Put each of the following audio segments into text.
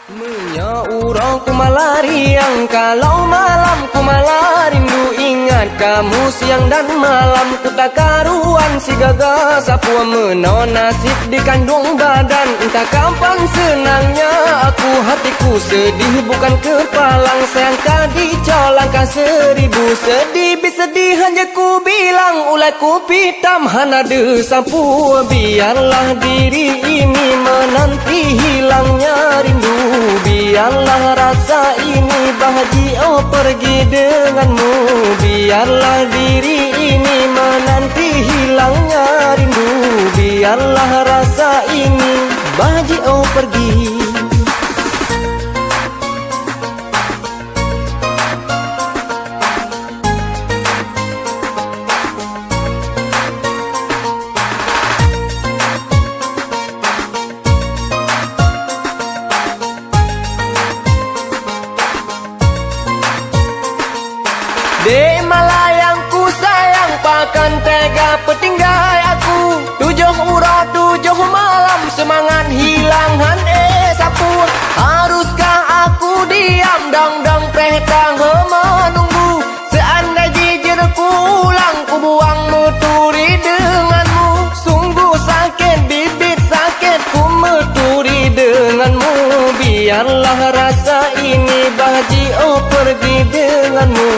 Menyaurang ku malah riang, kalau malam ku malah rindu. Ingat kamu siang dan malam, ku tak karuan si gagas. Apa menawan nasib dikandung badan. Entah kapan senangnya aku, hatiku sedih bukan kepalang. Sayang tadi colangkan 1000 sedih, bisedih hanya ku bilang. Ulai ku pitam hana desapu, biarlah diri ini menanti hilangnya rindu. Biarlah rasa ini bahagia pergi denganmu. Biarlah diri ini menanti hilangnya rindu. Biarlah rasa ini bahagia pergi. Dek malayang ku sayang, pakan tega petinggai aku. 7 urut 7 malam, semangat hilangan sapu. Haruskah aku diam, dang pretang menunggu. Seandai jijir ku ulang, ku buang meturi denganmu. Sungguh sakit bibit sakit ku meturi denganmu. Biarlah rasa ini bahagia pergi denganmu.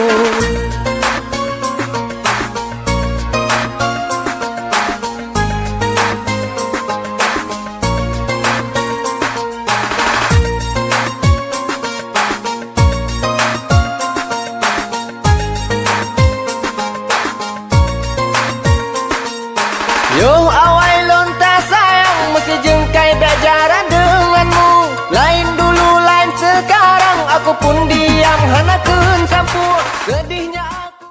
Yo awai lontar sayang, mesti jengkai belajaran denganmu. Lain dulu lain sekarang, aku pun di